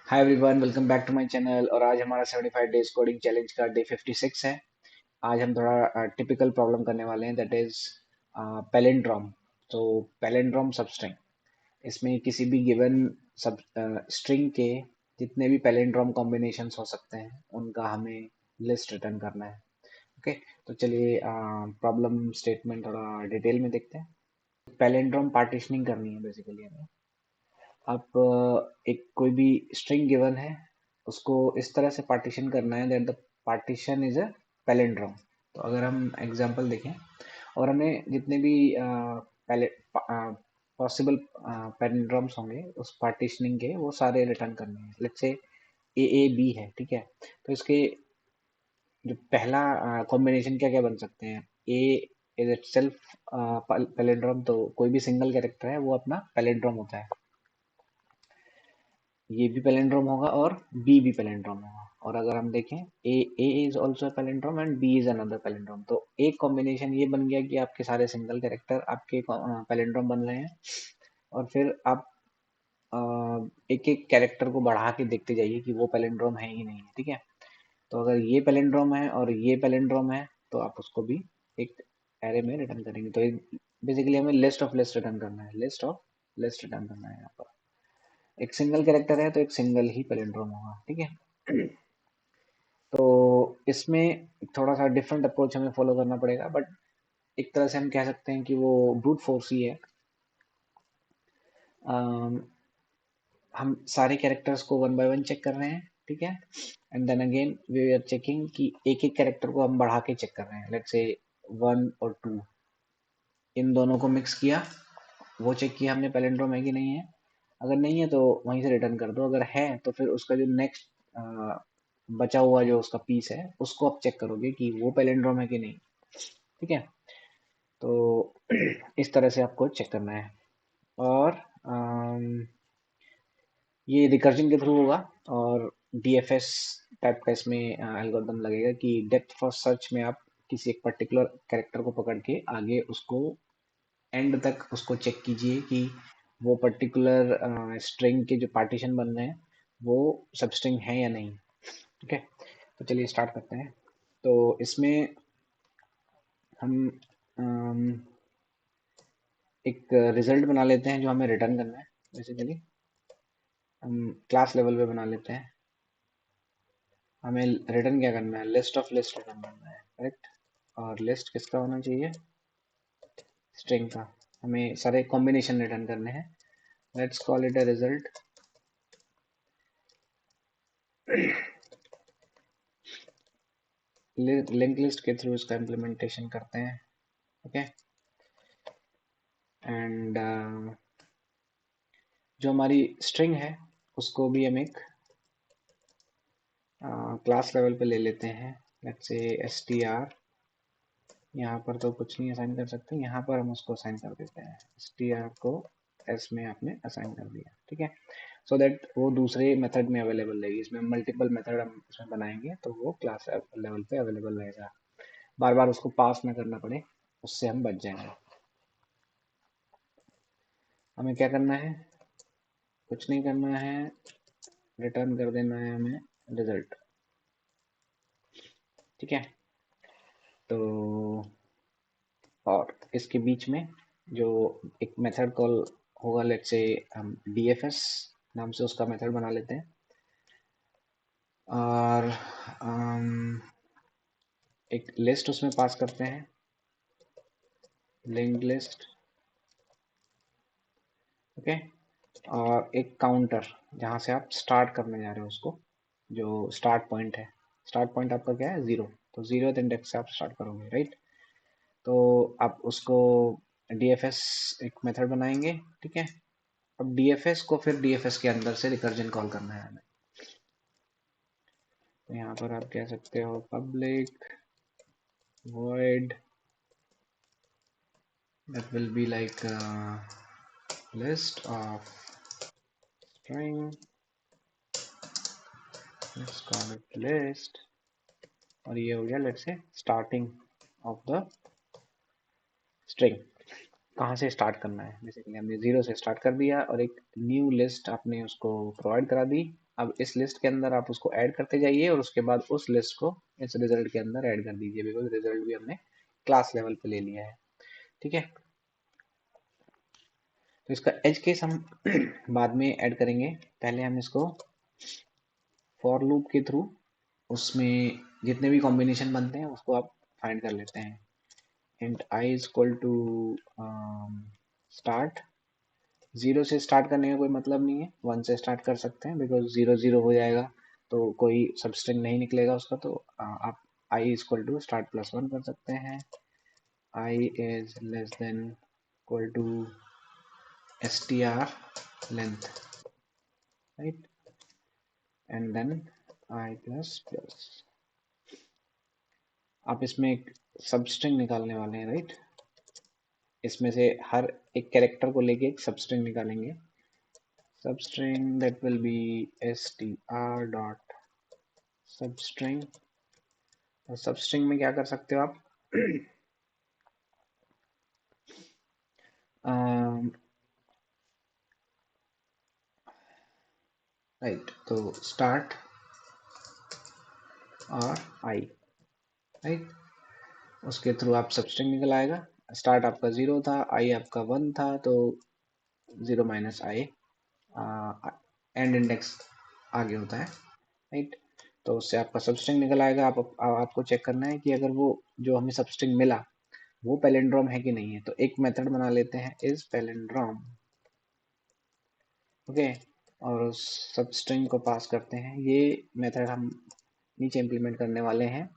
Hi everyone, welcome back to my channel. और आज हमारा 75 डेज कोडिंग चैलेंज का डे 56 है। आज हम थोड़ा टिपिकल प्रॉब्लम करने वाले हैं, दैट इज पैलिंड्रोम। तो पैलिंड्रोम सबस्ट्रिंग, इसमें किसी भी गिवन सब स्ट्रिंग के जितने भी पैलिंड्रोम कॉम्बिनेशंस हो सकते हैं उनका हमें लिस्ट रिटर्न करना है। ओके, तो चलिए प्रॉब्लम स्टेटमेंट थोड़ा डिटेल में देखते हैं। पैलिंड्रोम पार्टीशनिंग करनी है बेसिकली हमें। आप एक कोई भी स्ट्रिंग गिवन है, उसको इस तरह से पार्टीशन करना है that the partition is a palindrome. तो अगर हम एग्जांपल देखें और हमें जितने भी पॉसिबल पैलिंड्रोम्स होंगे उस पार्टीशनिंग के, वो सारे रिटर्न करने हैं। लेट्स से ए बी है, ठीक है। तो इसके जो पहला कॉम्बिनेशन क्या क्या बन सकते हैं, ए इज इटसेल्फ पैलिंड्रोम, तो कोई भी सिंगल कैरेक्टर है वो अपना पैलिंड्रोम होता है। ये भी पैलिंड्रोम होगा और बी भी पैलिंड्रोम होगा। और अगर हम देखें A is also palindrome and B is another palindrome, तो एक कॉम्बिनेशन ये बन गया कि आपके सारे सिंगल कैरेक्टर आपके पैलिंड्रोम बन रहे हैं। और फिर आप एक एक कैरेक्टर को बढ़ा के देखते जाइए कि वो पैलिंड्रोम है ही नहीं है, ठीक है। तो अगर ये पैलिंड्रोम है और ये पैलिंड्रोम है तो आप उसको भी एक एरे में रिटर्न करेंगे। तो बेसिकली हमें लिस्ट ऑफ लिस्ट रिटर्न करना है, लिस्ट ऑफ लिस्ट रिटर्न करना है यहाँ पर। एक सिंगल कैरेक्टर है तो एक सिंगल ही पैलिंड्रोम होगा, ठीक है। तो इसमें थोड़ा सा डिफरेंट अप्रोच हमें फॉलो करना पड़ेगा, बट एक तरह से हम कह सकते हैं कि वो ब्रूट फोर्स ही है। अम, हम सारे कैरेक्टर्स को वन बाय वन चेक कर रहे हैं, ठीक है। And then again we are checking कि एक एक कैरेक्टर को हम बढ़ा के चेक कर रहे हैं। लेट्स से 1 और 2, इन दोनों को मिक्स किया, वो चेक किया हमने पैलिंड्रोम है कि नहीं है। अगर नहीं है तो वहीं से रिटर्न कर दो, अगर है तो फिर उसका जो नेक्स्ट बचा हुआ जो उसका पीस है उसको आप चेक करोगे कि वो पैलिंड्रोम है कि नहीं, ठीक है। तो इस तरह से आपको चेक करना है। और ये रिकर्जन के थ्रू होगा और डीएफएस टाइप का इसमें एल्गोरिथम लगेगा कि डेप्थ फर्स्ट सर्च में आप किसी एक पर्टिकुलर कैरेक्टर को पकड़ के आगे उसको एंड तक उसको चेक कीजिए कि वो पर्टिकुलर स्ट्रिंग के जो पार्टीशन बन रहे हैं वो सब स्ट्रिंग है या नहीं, ठीक है। तो चलिए स्टार्ट करते हैं। तो इसमें हम अम, एक रिजल्ट बना लेते हैं जो हमें रिटर्न करना है। बेसिकली हम क्लास लेवल पे बना लेते हैं। हमें रिटर्न क्या करना है, लिस्ट ऑफ लिस्ट रिटर्न करना है, करेक्ट। और लिस्ट किसका होना चाहिए, स्ट्रिंग का। हमें सारे कॉम्बिनेशन रिटर्न करने हैं। Let's call it a result. Link list के थ्रू इसका इम्प्लीमेंटेशन करते हैं, ओके। एंड जो हमारी स्ट्रिंग है उसको भी हम एक क्लास लेवल पे ले लेते हैं। लेट्स से str, यहाँ पर तो कुछ नहीं असाइन कर सकते, यहाँ पर हम उसको असाइन कर देते हैं। str को s में आपने असाइन कर दिया, ठीक है। सो दैट वो दूसरे मेथड में अवेलेबल रहेगी। इसमें मल्टीपल मेथड हम इसमें बनाएंगे तो वो क्लास लेवल पे अवेलेबल रहेगा, बार बार उसको पास ना करना पड़े, उससे हम बच जाएंगे। हमें क्या करना है, कुछ नहीं करना है, रिटर्न कर देना है हमें रिजल्ट, ठीक है। तो और इसके बीच में जो एक मेथड कॉल होगा, लेट्स से हम डीएफएस नाम से उसका मेथड बना लेते हैं। और एक लिस्ट उसमें पास करते हैं, लिंक्ड लिस्ट, ओके। और एक काउंटर जहाँ से आप स्टार्ट करने जा रहे हो उसको, जो स्टार्ट पॉइंट है। स्टार्ट पॉइंट आपका क्या है, 0। तो 0th इंडेक्स से आप स्टार्ट करोगे, राइट। तो आप उसको डीएफएस एक मेथड बनाएंगे, ठीक है। अब डीएफएस को फिर डीएफएस के अंदर से रिकर्जन कॉल करना है हमें। तो यहाँ पर आप कह सकते हो public void that will be like a list of string, let's call it list। और ये हो गया let's say starting of the string. कहाँ से स्टार्ट करना है, बेसिकली हमने 0 से स्टार्ट कर दिया और एक न्यू लिस्ट आपने उसको प्रोवाइड करा दी। अब इस लिस्ट के अंदर आप उसको ऐड करते जाइए और उसके बाद उस लिस्ट को इस रिजल्ट के अंदर ऐड कर दीजिए, बिकॉज रिजल्ट भी हमने क्लास लेवल पे ले लिया है। ठीक है, तो इसका एज केस हम बाद में ऐड करेंगे। पहले हम इसको फॉर लूप के थ्रू उसमें जितने भी कॉम्बिनेशन बनते हैं उसको आप फाइंड कर लेते हैं। Int I is equal to start. Zero से स्टार्ट करने का कोई मतलब नहीं है, वन से स्टार्ट कर सकते हैं, बिकॉज जीरो जीरो हो जाएगा तो कोई सबस्ट्रिंग नहीं निकलेगा उसका। तो आप I is equal to start plus one कर सकते हैं। I is less than equal to str length, right, and then I plus plus. आप इसमें एक सबस्ट्रिंग निकालने वाले हैं, राइट। इसमें से हर एक कैरेक्टर को लेके एक सबस्ट्रिंग निकालेंगे। Substring that will be str dot substring. और सबस्ट्रिंग में क्या कर सकते हो आप राइट, तो स्टार्ट और आई, राइट, उसके थ्रू आप सबस्ट्रिंग निकल आएगा। स्टार्ट आपका जीरो था, आई आपका वन था, तो zero minus I and index आगे होता है, राइट। तो उससे आपका सबस्ट्रिंग निकल आएगा। आपको चेक करना है कि अगर वो जो हमें सबस्ट्रिंग मिला वो पैलिंड्रोम है कि नहीं है। तो एक मेथड बना लेते हैं इज पैलिंड्रोम, ओके, और उस सबस्ट्रिंग को पास करते हैं। ये मेथड हम नीचे इम्प्लीमेंट करने वाले हैं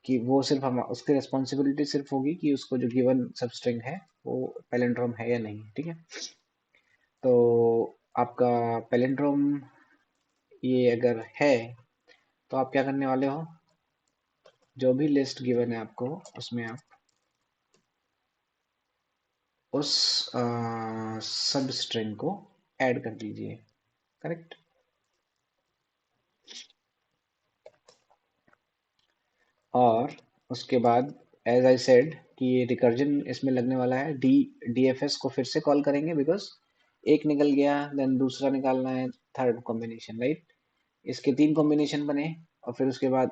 कि वो सिर्फ हम उसकी रिस्पॉन्सिबिलिटी सिर्फ होगी कि उसको जो गिवन सबस्ट्रिंग है वो पैलिंड्रोम है या नहीं। ठीक है, तो आपका पैलिंड्रोम ये अगर है तो आप क्या करने वाले हो, जो भी लिस्ट गिवन है आपको उसमें आप उस सब स्ट्रिंग को ऐड कर दीजिए, करेक्ट। और उसके बाद एज आई सेड कि ये रिकर्जन इसमें लगने वाला है। डीएफएस को फिर से कॉल करेंगे बिकॉज एक निकल गया, देन दूसरा निकालना है, थर्ड कॉम्बिनेशन, राइट। इसके तीन कॉम्बिनेशन बने और फिर उसके बाद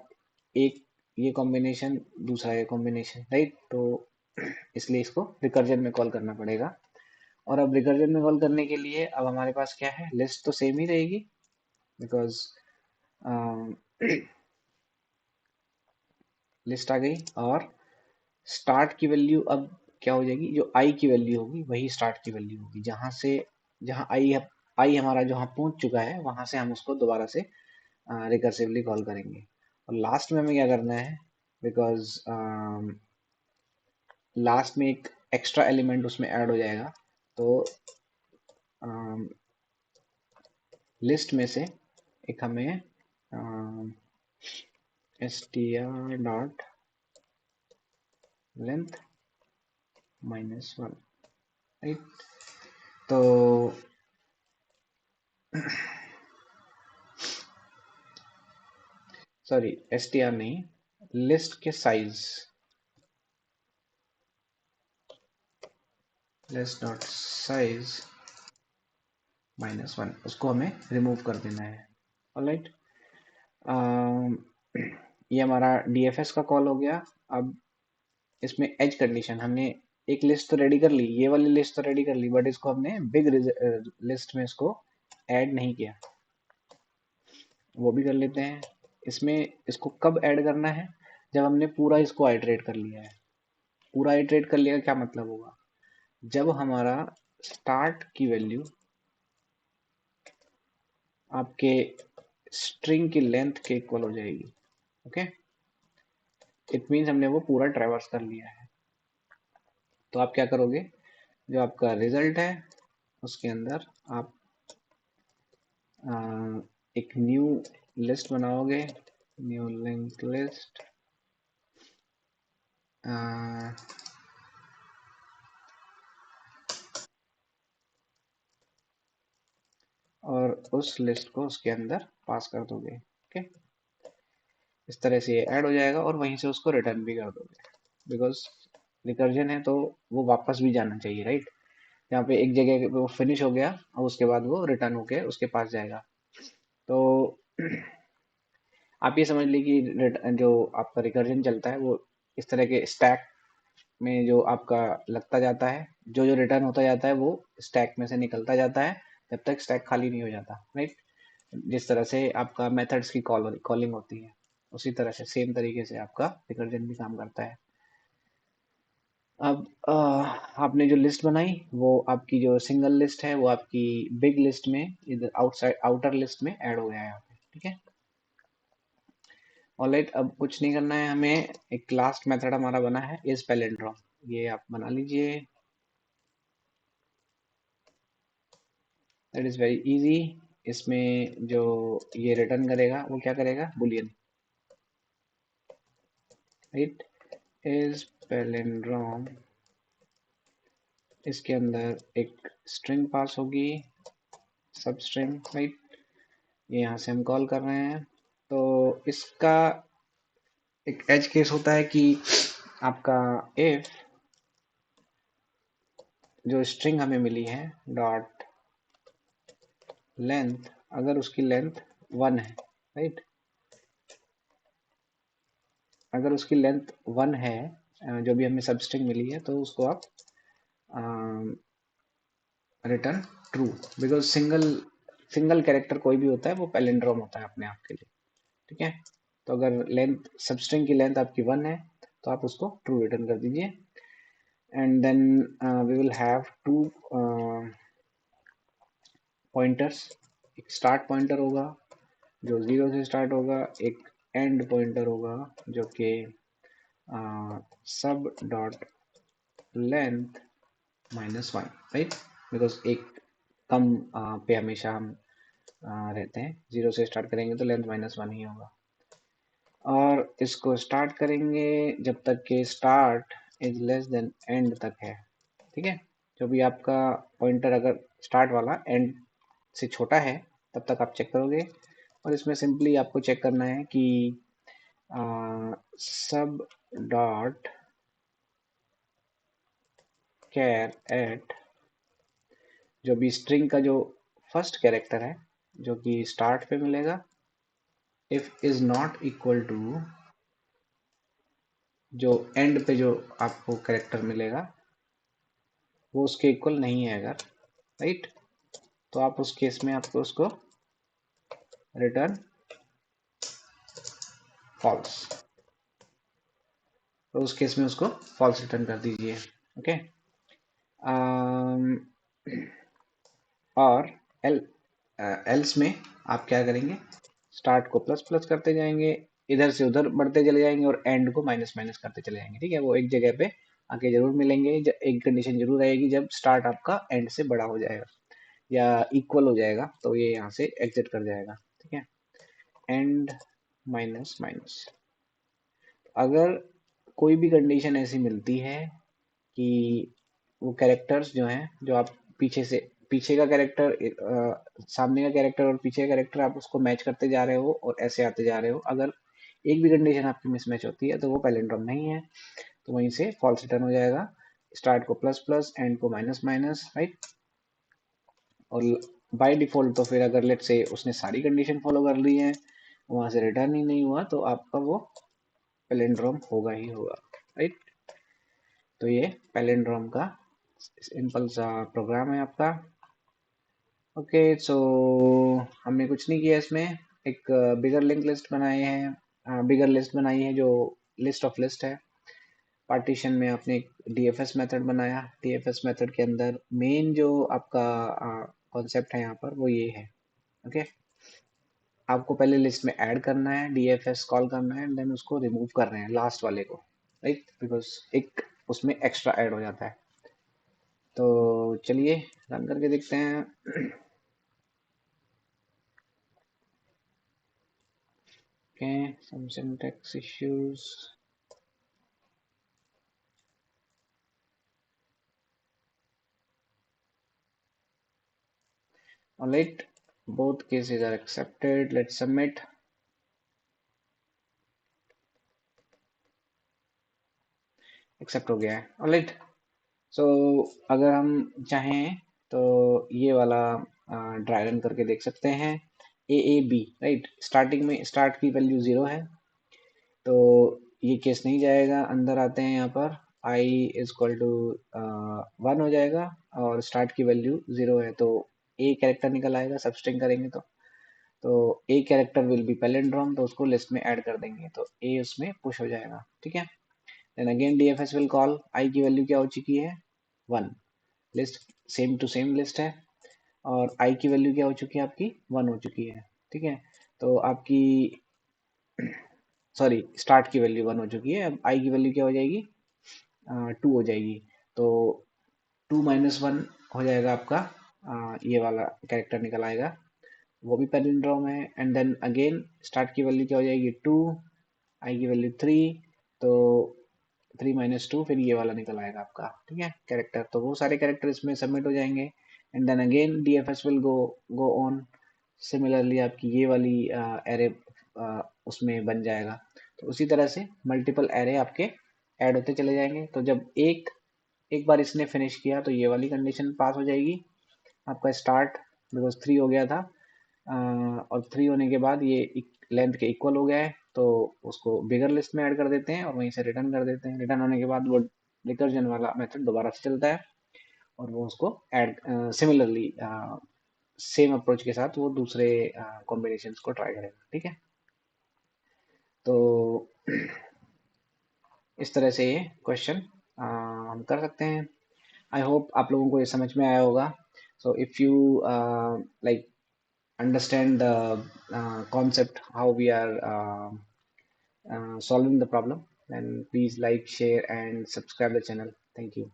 एक ये कॉम्बिनेशन, दूसरा ये कॉम्बिनेशन, राइट। तो इसलिए इसको रिकर्जन में कॉल करना पड़ेगा। और अब रिकर्जन में कॉल करने के लिए अब हमारे पास क्या है, लिस्ट तो सेम ही रहेगी बिकॉज लिस्ट आ गई। और स्टार्ट की वैल्यू अब क्या हो जाएगी, जो आई की वैल्यू होगी वही स्टार्ट की वैल्यू होगी। जहां से जहां आई हमारा जहां पहुंच चुका है वहां से हम उसको दोबारा से रिकर्सिवली कॉल करेंगे। और लास्ट में हमें क्या करना है, बिकॉज लास्ट में एक एक्स्ट्रा एलिमेंट उसमें ऐड हो जाएगा। तो लिस्ट में से एक हमें str dot length minus one, right. तो सॉरी, str नहीं, लिस्ट के size, list dot size minus one, उसको हमें रिमूव कर देना है। ऑलराइट, ये हमारा डीएफएस का कॉल हो गया। अब इसमें एज कंडीशन हमने एक लिस्ट तो रेडी कर ली, ये वाली लिस्ट तो रेडी कर ली, बट इसको हमने बिग लिस्ट में इसको ऐड नहीं किया, वो भी कर लेते हैं। इसमें इसको कब ऐड करना है, जब हमने पूरा इसको आइटरेट कर लिया है। पूरा आइटरेट कर लिया क्या मतलब होगा, जब हमारा स्टार्ट की वैल्यू आपके स्ट्रिंग की लेंथ के इक्वल हो जाएगी, ओके। इट मीन्स हमने वो पूरा ट्रैवर्स कर लिया है। तो आप क्या करोगे, जो आपका रिजल्ट है उसके अंदर आप एक न्यू लिस्ट बनाओगे, न्यू लिंक लिस्ट, और उस लिस्ट को उसके अंदर पास कर दोगे, ओके। इस तरह से ये ऐड हो जाएगा और वहीं से उसको रिटर्न भी कर दोगे, बिकॉज रिकर्जन है तो वो वापस भी जाना चाहिए, राइट। यहाँ पे एक जगह वो फिनिश हो गया और उसके बाद वो रिटर्न होके उसके पास जाएगा। तो आप ये समझ लीजिए कि जो आपका रिकर्जन चलता है वो इस तरह के स्टैक में जो आपका लगता जाता है, जो जो रिटर्न होता जाता है वो स्टैक में से निकलता जाता है जब तक स्टैक खाली नहीं हो जाता, राइट। जिस तरह से आपका मेथड्स की कॉलिंग होती है, उसी तरह से सेम तरीके से आपका रिकर्जन भी काम करता है। अब आपने जो लिस्ट बनाई वो आपकी जो सिंगल लिस्ट है वो आपकी बिग लिस्ट में इधर आउटसाइड आउटर लिस्ट में ऐड हो गया है यहाँ पे, ठीक है। ऑलराइट, अब कुछ नहीं करना है हमें। एक लास्ट मेथड हमारा बना है इज पैलिंड्रोम, ये आप बना लीजिए। That is very easy. इसमें जो ये रिटर्न करेगा वो क्या करेगा, बुलियन, राइट। इज पैलिंड्रोम, इसके अंदर एक स्ट्रिंग पास होगी, सब स्ट्रिंग, राइट। ये यहाँ से हम कॉल कर रहे हैं। तो इसका एक एज केस होता है कि आपका इफ जो स्ट्रिंग हमें मिली है डॉट लेंथ, अगर उसकी लेंथ 1 है, राइट। अगर उसकी लेंथ 1 है, जो भी हमें सब स्ट्रिंग मिली है, तो उसको आप return true, because single single character कोई भी होता है वो पैलिंड्रोम होता है अपने आप के लिए, ठीक है। तो अगर लेंथ सबस्ट्रिंग की लेंथ आपकी 1 है तो आप उसको ट्रू रिटर्न कर दीजिए। And then we will have two pointers. एक स्टार्ट पॉइंटर होगा जो 0 से स्टार्ट होगा, एक एंड पॉइंटर होगा जो कि सब डॉट लेंथ -1, राइट। बिकॉज एक कम पे हमेशा हम रहते हैं, 0 से स्टार्ट करेंगे तो लेंथ -1 ही होगा। और इसको स्टार्ट करेंगे जब तक कि start is less then and तक है, ठीक है। जो भी आपका पॉइंटर अगर स्टार्ट वाला एंड से छोटा है तब तक आप चेक करोगे। और इसमें सिंपली आपको चेक करना है कि सब डॉट कैर एट, जो भी स्ट्रिंग का जो फर्स्ट कैरेक्टर है जो कि स्टार्ट पे मिलेगा, if is not equal to जो एंड पे जो आपको कैरेक्टर मिलेगा वो उसके इक्वल नहीं है अगर, राइट। तो आप उस केस में आपको उसको रिटर्न फॉल्स, तो उस केस में उसको फॉल्स रिटर्न कर दीजिए, ओके। और एल एल्स में आप क्या करेंगे, स्टार्ट को प्लस प्लस करते जाएंगे, इधर से उधर बढ़ते चले जाएंगे और एंड को माइनस माइनस करते चले जाएंगे, ठीक है। वो एक जगह पे आके जरूर मिलेंगे, एक कंडीशन जरूर आएगी जब स्टार्ट आपका एंड से बड़ा हो जाएगा या इक्वल हो जाएगा, तो ये यहाँ से एग्जिट कर जाएगा, ठीक है। एंड माइनस माइनस, अगर कोई भी कंडीशन ऐसी मिलती है कि वो कैरेक्टर्स जो हैं, जो आप पीछे से पीछे का कैरेक्टर, सामने का कैरेक्टर और पीछे का कैरेक्टर आप उसको मैच करते जा रहे हो और ऐसे आते जा रहे हो, अगर एक भी कंडीशन आपकी मिसमैच होती है तो वो पैलिंड्रोम नहीं है, तो वहीं से फॉल्स रिटर्न हो जाएगा। स्टार्ट को प्लस प्लस, एंड को माइनस माइनस, राइट। और बाय डिफॉल्ट तो फिर अगर लेट से उसने सारी कंडीशन फॉलो कर ली है, वहां से रिटर्न ही नहीं हुआ, तो आपका वो पैलिंड्रोम होगा ही होगा, राइट। तो ये पैलिंड्रोम का सिंपल सा प्रोग्राम है आपका। ओके, सो हमने कुछ नहीं किया इसमें। एक बिगर लिंक लिस्ट बनाए हैं, बिगर लिस्ट बनाई है जो लिस्ट ऑफ लिस्ट है। पार्टीशन में आपने एक डीएफएस मेथड बनाया, डीएफएस मेथड के अंदर मेन जो आपका कॉन्सेप्ट है यहाँ पर वो ये है, ओके। आपको पहले लिस्ट में ऐड करना है, डीएफएस कॉल करना है, देन उसको रिमूव कर रहे हैं लास्ट वाले को, राइट, बिकॉज एक उसमें एक्स्ट्रा ऐड हो जाता है। तो चलिए रन करके देखते हैं। Okay, some syntax issues. Alright, both cases are accepted. Let's submit. Accept हो गया है। Alright, so अगर हम चाहें तो ये वाला ड्राई रन करके देख सकते हैं। A B, right. स्टार्टिंग में स्टार्ट की वैल्यू 0 है, तो ये केस नहीं जाएगा। अंदर आते हैं यहाँ पर, आई इज इक्वल टू 1 हो जाएगा और स्टार्ट की वैल्यू 0 है, तो ए कैरेक्टर निकल आएगा सबस्ट्रिंग करेंगे तो a character will be palindrome, तो उसको लिस्ट में ऐड कर देंगे तो ए उसमें पुश हो जाएगा, ठीक है। Then again DFS will call, I की वैल्यू क्या हो चुकी है 1, list same to same list है, और आई की वैल्यू क्या हो चुकी है आपकी 1 हो चुकी है, ठीक है। तो आपकी सॉरी, स्टार्ट की वैल्यू 1 हो चुकी है, अब आई की वैल्यू क्या हो जाएगी 2 हो जाएगी, तो 2 - 1 हो जाएगा आपका, ये वाला कैरेक्टर निकल आएगा, वो भी पैलिंड्रोम है। एंड देन अगेन स्टार्ट की वैल्यू क्या हो जाएगी 2, आई की वैल्यू 3, तो 3 - 2 फिर ये वाला निकल आएगा आपका, ठीक है कैरेक्टर। तो वो सारे कैरेक्टर इसमें सबमिट हो जाएंगे, and then again DFS will go on, similarly आपकी ये वाली एरे उसमें बन जाएगा। तो उसी तरह से मल्टीपल एरे आपके ऐड होते चले जाएंगे। तो जब एक एक बार इसने फिनिश किया तो ये वाली कंडीशन पास हो जाएगी, आपका स्टार्ट बिकॉज 3 हो गया था, और 3 होने के बाद ये लेंथ के इक्वल हो गया है, तो उसको बिगर लिस्ट में ऐड कर देते हैं और वहीं से रिटर्न कर देते हैं। रिटर्न होने के बाद वो रिकर्जन वाला मेथड दोबारा से चलता है और वो उसको ऐड सिमिलरली सेम अप्रोच के साथ वो दूसरे कॉम्बिनेशंस को ट्राई करेगा, ठीक है। तो इस तरह से ये क्वेश्चन हम कर सकते हैं। आई होप आप लोगों को ये समझ में आया होगा। So if you like understand the concept how we are solving the problem, then please like, share and subscribe the channel. Thank you.